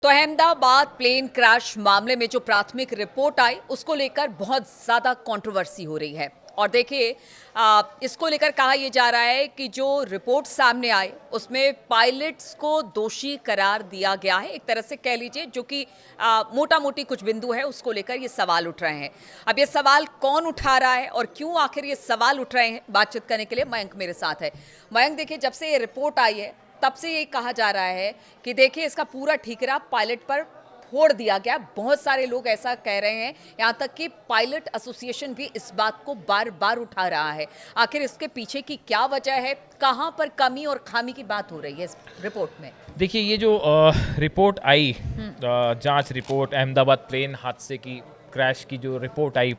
तो Ahmedabad plane crash मामले में जो प्राथमिक रिपोर्ट आई उसको लेकर बहुत ज्यादा कंट्रोवर्सी हो रही है। और देखिए, इसको लेकर कहा यह जा रहा है कि जो रिपोर्ट सामने आए उसमें पायलट्स को दोषी करार दिया गया है, एक तरह से कह लीजिए, जो कि मोटा मोटी कुछ बिंदु है उसको लेकर ये सवाल उठ रहे हैं। अब ये सवाल कौन उठा रहा है और क्यों आखिर ये सवाल उठ रहे हैं, बातचीत करने के लिए मयंक मेरे साथ है। मयंक, देखिए, जब से ये रिपोर्ट आई है तब से ये कहा जा रहा है कि देखिए इसका पूरा ठीकरा पायलट पर फोड़ दिया गया। बहुत सारे लोग ऐसा कह रहे हैं, यहाँ तक कि पायलट एसोसिएशन भी इस बात को बार बार उठा रहा है। आखिर इसके पीछे की क्या वजह है, कहाँ पर कमी और खामी की बात हो रही है इस रिपोर्ट में? देखिए, ये जो रिपोर्ट आई, जांच रिपोर्ट, अहमदाबाद प्लेन हादसे की, क्रैश की जो रिपोर्ट आई,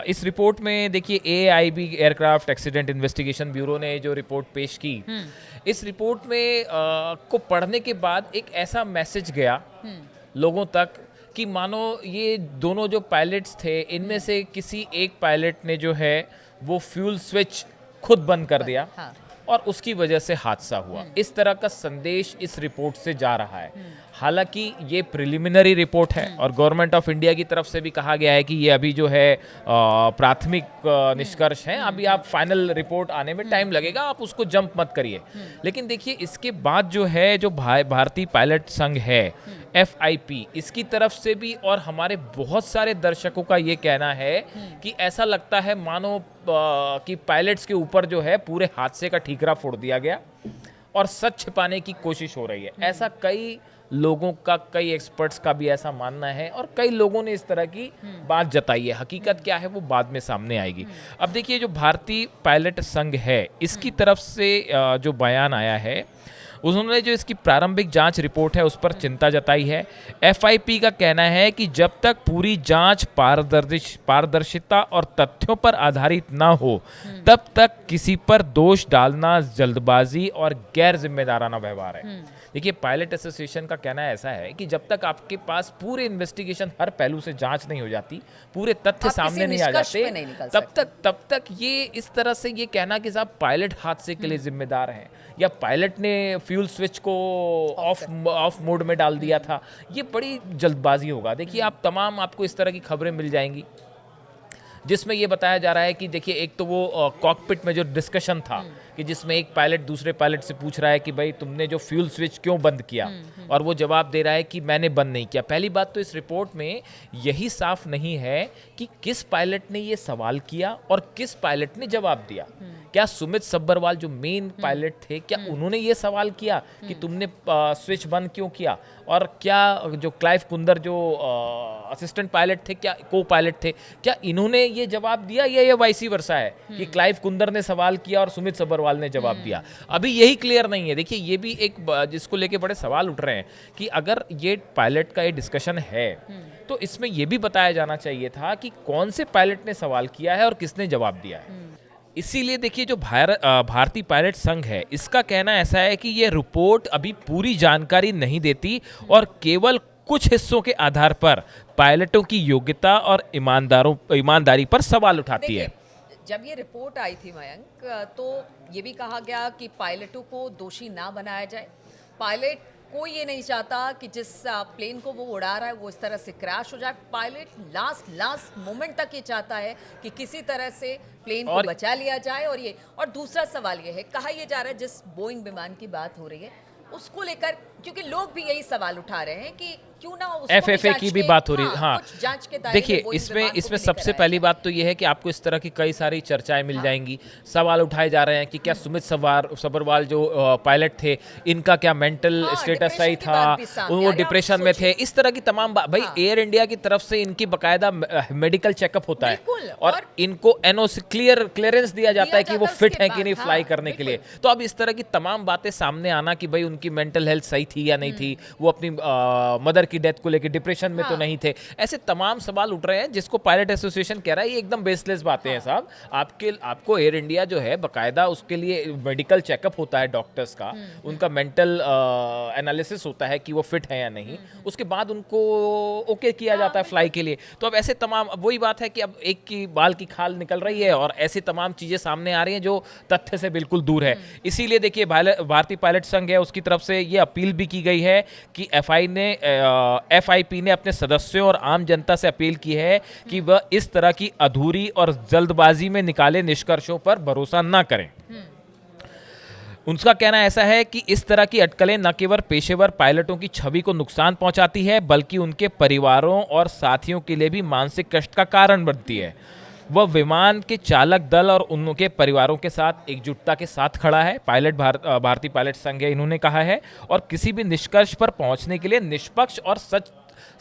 इस रिपोर्ट में देखिए AIB aircraft accident investigation bureau ने जो रिपोर्ट पेश की, इस रिपोर्ट में को पढ़ने के बाद एक ऐसा मैसेज गया लोगों तक कि मानो ये दोनों जो पायलट्स थे इनमें से किसी एक पायलट ने जो है वो फ्यूल स्विच खुद बंद कर दिया, हाँ। और उसकी वजह से हादसा हुआ। इस तरह का संदेश इस रिपोर्ट से जा रहा है। हालांकि ये प्रिलिमिनरी रिपोर्ट है और गवर्नमेंट ऑफ इंडिया की तरफ से भी कहा गया है कि ये अभी जो है प्राथमिक निष्कर्ष है, अभी आप फाइनल रिपोर्ट आने में टाइम लगेगा, आप उसको जंप मत करिए। लेकिन देखिए, इसके बाद जो है जो भारतीय पायलट संघ है, FIP, इसकी तरफ से भी और हमारे बहुत सारे दर्शकों का ये कहना है कि ऐसा लगता है मानो कि पायलट्स के ऊपर जो है पूरे हादसे का ठीकरा फोड़ दिया गया और सच छिपाने की कोशिश हो रही है। ऐसा कई लोगों का, कई एक्सपर्ट्स का भी ऐसा मानना है और कई लोगों ने इस तरह की बात जताई है। हकीकत क्या है वो बाद में सामने आएगी। अब देखिए, जो भारतीय पायलट संघ है इसकी तरफ से जो बयान आया है, उन्होंने जो इसकी प्रारंभिक जांच रिपोर्ट है उस पर चिंता जताई है। FIP का कहना है कि जब तक पूरी जांच पारदर्शिता और तथ्यों पर आधारित ना हो तब तक किसी पर दोष डालना जल्दबाजी और गैर जिम्मेदाराना व्यवहार है। देखिए, पायलट एसोसिएशन का कहना ऐसा है कि जब तक आपके पास पूरे इन्वेस्टिगेशन, हर पहलू से जांच नहीं हो जाती, पूरे तथ्य सामने नहीं आ जाते, तब तक ये इस तरह से ये कहना कि साहब पायलट हादसे के लिए जिम्मेदार हैं या पायलट ने फ्यूल स्विच को ऑफ मोड में डाल दिया था, ये बड़ी जल्दबाजी होगा। देखिए, आपको इस तरह की खबरें मिल जाएंगी जिसमें ये बताया जा रहा है कि देखिए, एक तो वो कॉकपिट में जो डिस्कशन था कि जिसमें एक पायलट दूसरे पायलट से पूछ रहा है कि भाई तुमने जो फ्यूल स्विच क्यों बंद किया, और वो जवाब दे रहा है कि मैंने बंद नहीं किया। पहली बात तो इस रिपोर्ट में यही साफ नहीं है कि किस पायलट ने ये सवाल किया और किस पायलट ने जवाब दिया। क्या सुमित सब्बरवाल जो मेन पायलट थे, क्या उन्होंने ये सवाल किया कि तुमने स्विच बंद क्यों किया, और क्या जो क्लाइव कुंदर जो असिस्टेंट पायलट थे, क्या को पायलट थे, क्या इन्होंने ये जवाब दिया, या ये वाइसी वर्सा है कि क्लाइव कुंदर ने सवाल किया और सुमित सब्बरवाल ने जवाब दिया? अभी यही क्लियर नहीं है। देखिए, ये भी एक जिसको लेके बड़े सवाल उठ रहे हैं कि अगर ये पायलट का ये डिस्कशन है तो इसमें यह भी बताया जाना चाहिए था कि कौन से पायलट ने सवाल किया है और किसने जवाब दिया है। इसीलिए देखिए, जो भारतीय पायलट संघ है इसका कहना ऐसा है कि ये रिपोर्ट अभी पूरी जानकारी नहीं देती और केवल कुछ हिस्सों के आधार पर पायलटों की योग्यता और ईमानदारी पर सवाल उठाती है। जब ये रिपोर्ट आई थी मयंक, तो ये भी कहा गया कि पायलटों को दोषी ना बनाया जाए। पायलट कोई ये नहीं चाहता कि जिस प्लेन को वो उड़ा रहा है वो इस तरह से क्रैश हो जाए। पायलट लास्ट मोमेंट तक ये चाहता है कि किसी तरह से प्लेन को बचा लिया जाए। और दूसरा सवाल ये है, कहा यह जा रहा है जिस बोइंग विमान की बात हो रही है उसको लेकर, क्योंकि लोग भी यही सवाल उठा रहे हैं कि क्यों ना उसको FFA की भी बात हो रही है। हाँ, जांच के दायरे देखिए, इसमें सबसे पहली बात तो ये है कि आपको इस तरह की कई सारी चर्चाएं मिल जाएंगी। सवाल उठाए जा रहे हैं कि क्या सुमित सब्बरवाल जो पायलट थे इनका क्या मेंटल स्टेटस सही था, वो डिप्रेशन में थे, इस तरह की तमाम बात। भाई, एयर इंडिया की तरफ से इनकी बाकायदा मेडिकल चेकअप होता है और इनको NOC क्लियरेंस दिया जाता है कि वो फिट है कि नहीं फ्लाई करने के लिए। तो अब इस तरह की तमाम बातें सामने आना कि भाई उनकी मेंटल हेल्थ सही थी या नहीं थी, वो अपनी मदर की डेथ को लेकर डिप्रेशन में तो नहीं थे, ऐसे तमाम सवाल उठ रहे हैं जिसको पायलट एसोसिएशन कह रहा है ये एकदम बेसलेस बातें हैं साहब। आपको एयर इंडिया जो है बाकायदा उसके लिए मेडिकल चेकअप होता है डॉक्टर्स का, उनका मेंटल एनालिसिस होता है कि वो फिट है या नहीं, उसके बाद उनको ओके किया जाता है फ्लाई के लिए। तो अब ऐसे तमाम, वही बात है कि अब एक की बाल की खाल निकल रही है और ऐसी तमाम चीजें सामने आ रही हैं जो तथ्य से बिल्कुल दूर है। इसीलिए देखिए, भारतीय पायलट संघ है उसकी तरफ से ये अपील भी भी की गई है कि FIP ने अपने सदस्यों और आम जनता से अपील की है कि वह इस तरह की अधूरी और जल्दबाजी में निकाले निष्कर्षों पर भरोसा न करें। उनका कहना ऐसा है कि इस तरह की अटकलें न केवल पेशेवर पायलटों की छवि को नुकसान पहुंचाती है बल्कि उनके परिवारों और साथियों के लिए भी मानसिक कष्ट का कारण बनती है। वह विमान के चालक दल और उनके परिवारों के साथ एकजुटता के साथ खड़ा है। भारतीय पायलट संघ है, इन्होंने कहा है, और किसी भी निष्कर्ष पर पहुंचने के लिए निष्पक्ष और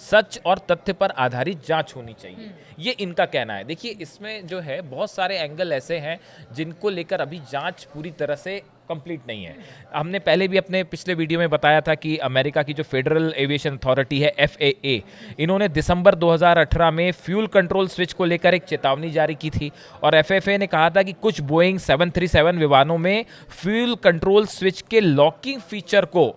सच और तथ्य पर आधारित जांच होनी चाहिए, ये इनका कहना है। देखिए, इसमें जो है बहुत सारे एंगल ऐसे हैं जिनको लेकर अभी जांच पूरी तरह से कंप्लीट नहीं है। हमने पहले भी अपने पिछले वीडियो में बताया था कि अमेरिका की जो फेडरल एविएशन अथॉरिटी है FAA, इन्होंने दिसंबर 2018 में फ्यूल कंट्रोल स्विच को लेकर एक चेतावनी जारी की थी और FAA ने कहा था कि कुछ बोइंग 737 विमानों में फ्यूल कंट्रोल स्विच के लॉकिंग फीचर को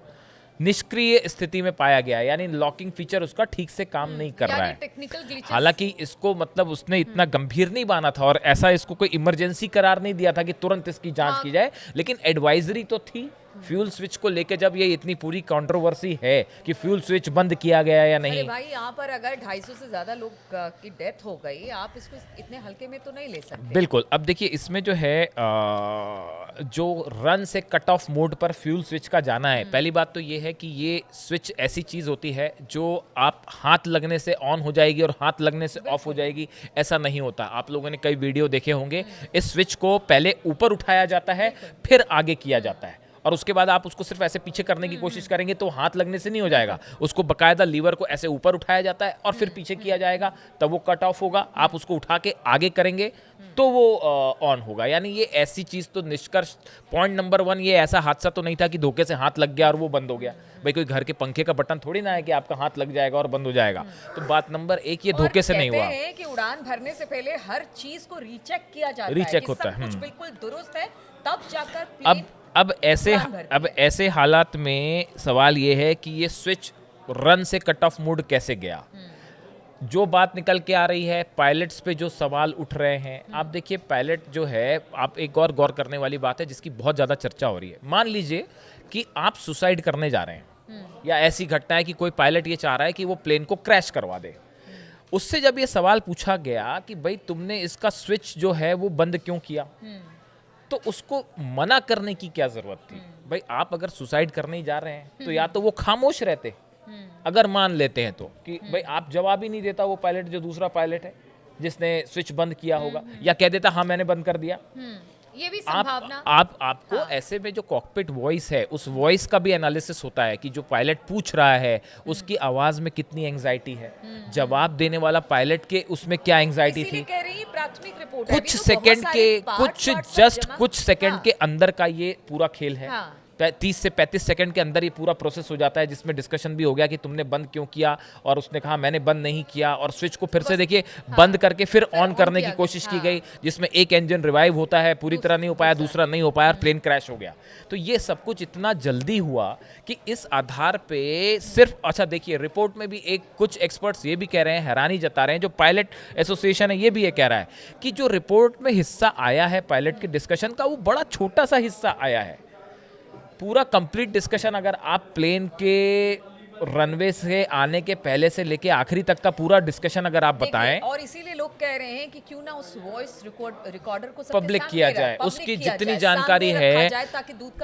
निष्क्रिय स्थिति में पाया गया, यानी लॉकिंग फीचर उसका ठीक से काम नहीं कर रहा है। हालांकि इसको मतलब उसने इतना गंभीर नहीं माना था और ऐसा इसको कोई इमरजेंसी करार नहीं दिया था कि तुरंत इसकी जांच की जाए, लेकिन एडवाइजरी तो थी फ्यूल स्विच को लेकर। जब ये इतनी पूरी कंट्रोवर्सी है कि फ्यूल स्विच बंद किया गया या नहीं। अरे भाई, यहाँ पर अगर 250 से ज्यादा लोग की डेथ हो गई, आप इसको इतने हल्के में तो नहीं ले सकते। बिल्कुल। अब देखिए, इसमें जो है जो रन से कट ऑफ मोड पर फ्यूल स्विच का जाना है, पहली बात तो ये है कि ये स्विच ऐसी चीज होती है जो आप हाथ लगने से ऑन हो जाएगी और हाथ लगने से ऑफ हो जाएगी, ऐसा नहीं होता। आप लोगों ने कई वीडियो देखे होंगे, इस स्विच को पहले ऊपर उठाया जाता है, फिर आगे किया जाता है, और उसके बाद आप उसको सिर्फ ऐसे पीछे करने की कोशिश करेंगे तो हाथ लगने से नहीं हो जाएगा। उसको बकायदा लीवर को ऐसे ऊपर उठाया जाता है और फिर पीछे किया जाएगा, तब वो कट ऑफ होगा। आप उसको उठा के आगे करेंगे तो वो ऑन होगा। यानी ये ऐसी चीज, तो निष्कर्ष पॉइंट नंबर 1, ये ऐसा हादसा तो नहीं था कि धोखे से हाथ लग गया और वो बंद हो गया। भाई, कोई घर के पंखे का बटन थोड़ी ना है कि आपका हाथ लग जाएगा और बंद हो जाएगा। तो बात नंबर 1, ये धोखे से नहीं हुआ। कहते हैं कि उड़ान भरने से पहले हर चीज को रीचेक किया जाता है, रीचेक होता है, कुछ बिल्कुल दुरुस्त है, तब जाकर प्लेन अब ऐसे हालात में सवाल ये है कि ये स्विच रन से कट ऑफ मोड कैसे गया। जो बात निकल के आ रही है, पायलट्स पे जो सवाल उठ रहे हैं, आप देखिए, पायलट जो है, आप एक और गौर करने वाली बात है जिसकी बहुत ज़्यादा चर्चा हो रही है। मान लीजिए कि आप सुसाइड करने जा रहे हैं, या ऐसी घटना है कि कोई पायलट ये चाह रहा है कि वो प्लेन को क्रैश करवा दे। उससे जब ये सवाल पूछा गया कि भाई तुमने इसका स्विच जो है वो बंद क्यों किया, तो उसको मना करने की क्या जरूरत थी। भाई, आप अगर सुसाइड करने ही जा रहे हैं तो या तो वो खामोश रहते, अगर मान लेते हैं तो, कि भाई आप जवाब ही नहीं देता वो पायलट, जो दूसरा पायलट है जिसने स्विच बंद किया होगा, या कह देता हाँ मैंने बंद कर दिया। ये भी संभावना। आपको ऐसे में जो कॉकपिट वॉइस है, उस वॉइस का भी एनालिसिस होता है कि जो पायलट पूछ रहा है उसकी आवाज में कितनी एंजाइटी है, जवाब देने वाला पायलट के उसमें क्या एंजाइटी थी। प्राथमिक रिपोर्ट कुछ सेकंड के अंदर का ये पूरा खेल है। 30 से 35 सेकंड के अंदर ये पूरा प्रोसेस हो जाता है, जिसमें डिस्कशन भी हो गया कि तुमने बंद क्यों किया, और उसने कहा मैंने बंद नहीं किया, और स्विच को फिर से देखिए बंद करके फिर ऑन करने की कोशिश की गई, जिसमें एक इंजन रिवाइव होता है, पूरी तरह नहीं हो पाया, दूसरा नहीं हो पाया और प्लेन क्रैश हो गया। तो ये सब कुछ इतना जल्दी हुआ कि इस आधार पे सिर्फ, अच्छा देखिए, रिपोर्ट में भी कुछ एक्सपर्ट्स ये भी कह रहे हैं, हैरानी जता रहे हैं, जो पायलट एसोसिएशन है ये भी ये कह रहा है कि जो रिपोर्ट में हिस्सा आया है पायलट के डिस्कशन का, वो बड़ा छोटा सा हिस्सा आया है। पूरा कंप्लीट डिस्कशन अगर आप प्लेन के रनवे से आने के पहले से लेके आखिरी तक का पूरा डिस्कशन अगर आप बताएं, और इसीलिए लोग कह रहे हैं कि क्यों ना उस वॉइस रिकॉर्डर को पब्लिक किया जाए, उसकी जितनी जानकारी है,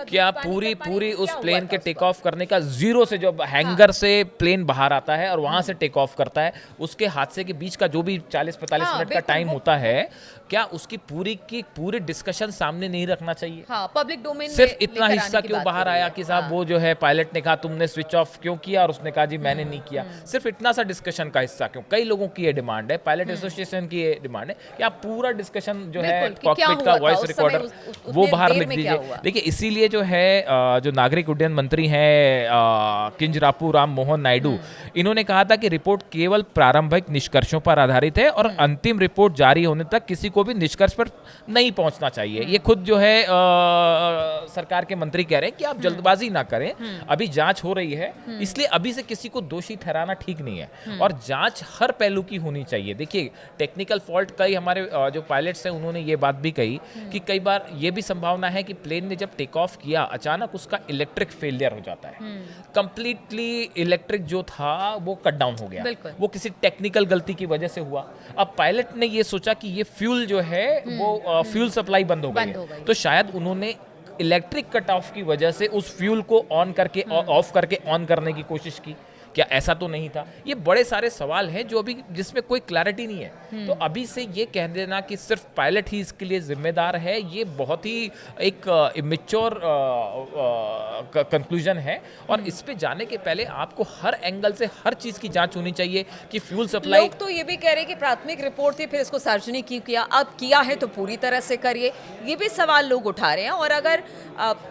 क्या पूरी उस प्लेन के टेक ऑफ करने का, जीरो से जब हैंगर से प्लेन बाहर आता है और वहां से टेक ऑफ करता है, उसके हादसे के बीच का जो भी 40-45 मिनट का टाइम होता है, क्या उसकी पूरी डिस्कशन सामने नहीं रखना चाहिए। पब्लिक डोमेन सिर्फ इतना हिस्सा क्यों बाहर आया कि साहब वो जो है पायलट ने कहा तुमने स्विच ऑफ क्यों किया, और उसने कहा जी मैंने नहीं किया। सिर्फ इतना सा डिस्कशन का हिस्सा क्यों। कई लोगों की ये डिमांड है, पायलट एसोसिएशन की ये डिमांड है कि आप पूरा डिस्कशन जो है कॉकपिट का वॉइस रिकॉर्डर वो बाहर लिख दीजिए। देखिए, इसीलिए जो है जो नागरिक उड्डयन मंत्री हैं किंजरापू राम मोहन नायडू, इन्होंने कहा था कि रिपोर्ट केवल प्रारंभिक निष्कर्षों पर आधारित है और अंतिम रिपोर्ट जारी होने तक किसी को भी निष्कर्ष पर नहीं पहुंचना चाहिए। ये खुद जो है सरकार के मंत्री कह रहे हैं कि आप जल्दबाजी ना करें, अभी जांच हो रही है, इसलिए अभी से किसी को दोषी ठहराना ठीक नहीं है, और जांच हर पहलू की होनी चाहिए। देखिए, टेक्निकल फॉल्ट कई हमारे जो पायलट्स हैं उन्होंने ये बात भी कही कि कई बार ये भी संभावना है कि प्लेन ने जब टेक ऑफ किया अचानक उसका इलेक्ट्रिक फेलियर हो जाता है, कंप्लीटली इलेक्ट्रिक जो था वो कट डाउन हो गया, बिल्कुल। वो किसी टेक्निकल गलती की वजह से हुआ। अब पायलट ने ये सोचा कि ये फ्यूल जो है वो फ्यूल सप्लाई बंद हो गई, तो शायद उन्होंने इलेक्ट्रिक कट ऑफ की वजह से उस फ्यूल को ऑन करके ऑफ करके ऑन करने की कोशिश की। क्या ऐसा तो नहीं था? ये बड़े सारे सवाल हैं जो अभी जिसमें कोई क्लैरिटी नहीं है। तो अभी से ये कह देना कि सिर्फ पायलट ही इसके लिए जिम्मेदार है, ये बहुत ही एक इमेच्योर कंक्लूजन है। और इस पे जाने के पहले आपको हर एंगल से हर चीज़ की जांच होनी चाहिए कि फ्यूल सप्लाई। लोग तो ये भी कह रहे हैं कि प्राथमिक रिपोर्ट थी, फिर इसको सार्वजनिक क्यों किया? अब किया है तो पूरी तरह से करिए, ये भी सवाल लोग उठा रहे हैं। और अगर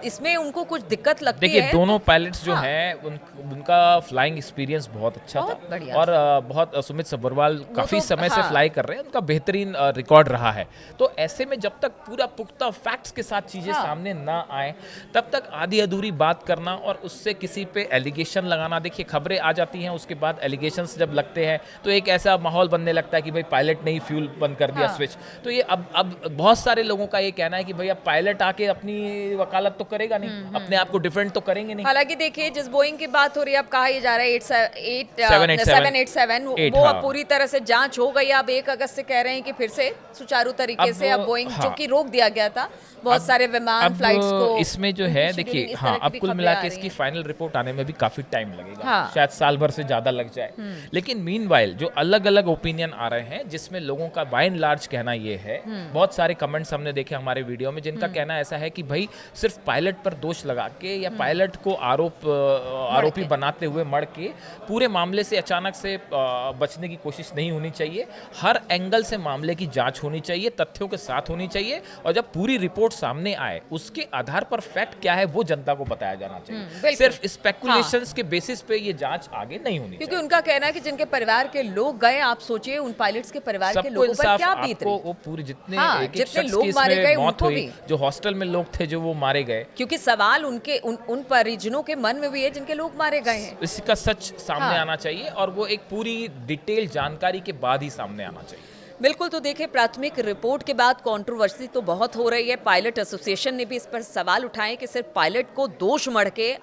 इसमें उनको कुछ दिक्कत लगती है, देखिए दोनों पायलट्स जो हाँ। हैं उनका फ्लाइंग एक्सपीरियंस बहुत अच्छा बहुत था बढ़िया। और बहुत सुमित सब्बरवाल काफ़ी तो, समय से हाँ। फ्लाई कर रहे हैं, उनका बेहतरीन रिकॉर्ड रहा है। तो ऐसे में जब तक पूरा पुख्ता फैक्ट्स के साथ चीज़ें हाँ। सामने ना आए तब तक आधी अधूरी बात करना और उससे किसी पे एलिगेशन लगाना, देखिए खबरें आ जाती हैं उसके बाद एलिगेशंस जब लगते हैं तो एक ऐसा माहौल बनने लगता है कि भाई पायलट ने ही फ्यूल बंद कर दिया, हाँ। स्विच। तो ये अब बहुत सारे लोगों का ये कहना है कि भैया पायलट आके अपनी वकालत तो करेगा नहीं, अपने आप को डिफेंड तो करेंगे नहीं। हालांकि देखिए जिस बोइंग की बात हो रही है, अब कहा यह जा रहा है 787 787 वो हाँ। अब पूरी तरह से जांच हो गई। अब 1 अगस्त से कह रहे हैं कि फिर से सुचारू तरीके से अब बोइंग हाँ। जो कि रोक दिया गया था बहुत सारे विमान फ्लाइट्स को, इसमें जो है उनकी देखिए scheduling, इस हाँ, तरह की अब भी कुल खबरें मिला आ के रही इसकी हैं। फाइनल रिपोर्ट आने में भी काफी टाइम लगेगा, हाँ। शायद साल भर से ज्यादा लग जाए। लेकिन मीनवाइल जो अलग अलग ओपिनियन आ रहे हैं जिसमें लोगों का बाय एंड लार्ज कहना ये है, बहुत सारे कमेंट्स हमने देखे हमारे वीडियो में जिनका कहना ऐसा है कि भाई सिर्फ पायलट पर दोष लगा के या पायलट को आरोपी बनाते हुए मर के पूरे मामले से अचानक से बचने की कोशिश नहीं होनी चाहिए। हर एंगल से मामले की जांच होनी चाहिए, तथ्यों के साथ होनी चाहिए, और जब पूरी रिपोर्ट सामने आए उसके आधार पर फैक्ट क्या है वो जनता को बताया जाना चाहिए। बिल्कुल। सिर्फ स्पेकुलेशंस के बेसिस पे ये जांच आगे नहीं होनी क्योंकि चाहिए। उनका कहना है कि जिनके परिवार के लोग गए, आप सोचिए उन पायलट्स के परिवार के सबको लोगों पर इंसाफ, क्या बीत आपको रही। वो पूरे जितने हाँ, एक जितने शख्स लोग की मारे इसमें गए मौत उनको हुई, भी। जो हॉस्टल में लोग थे जो वो मारे गए, क्योंकि सवाल उनके उन परिजनों के मन में भी है जिनके लोग मारे गए हैं। इसका सच सामने हाँ। आना चाहिए और वो एक पूरी डिटेल जानकारी के बाद ही सामने आना चाहिए। बिल्कुल। तो देखिए प्राथमिक रिपोर्ट के बाद कंट्रोवर्सी तो बहुत हो रही है। पायलट एसोसिएशन ने भी इस पर सवाल उठाए कि सिर्फ पायलट को दोष मढ़ के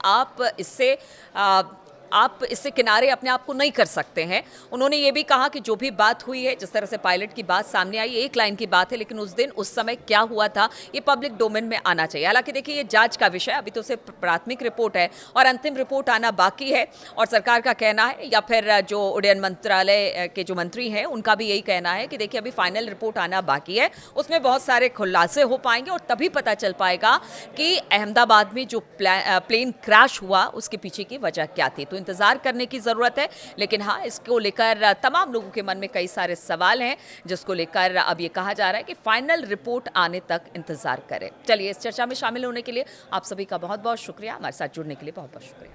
आप इससे किनारे अपने आप को नहीं कर सकते हैं। उन्होंने ये भी कहा कि जो भी बात हुई है, जिस तरह से पायलट की बात सामने आई, एक लाइन की बात है, लेकिन उस दिन उस समय क्या हुआ था ये पब्लिक डोमेन में आना चाहिए। हालांकि देखिए ये जांच का विषय, अभी तो सिर्फ प्राथमिक रिपोर्ट है और अंतिम रिपोर्ट आना बाकी है। और सरकार का कहना है या फिर जो उड्डयन मंत्रालय के जो मंत्री हैं उनका भी यही कहना है कि देखिए अभी फाइनल रिपोर्ट आना बाकी है, उसमें बहुत सारे खुलासे हो पाएंगे और तभी पता चल पाएगा कि अहमदाबाद में जो प्लेन क्रैश हुआ उसके पीछे की वजह क्या थी। तो इंतजार करने की जरूरत है। लेकिन हाँ, इसको लेकर तमाम लोगों के मन में कई सारे सवाल हैं जिसको लेकर अब ये कहा जा रहा है कि फाइनल रिपोर्ट आने तक इंतजार करें। चलिए, इस चर्चा में शामिल होने के लिए आप सभी का बहुत बहुत शुक्रिया, हमारे साथ जुड़ने के लिए बहुत बहुत शुक्रिया।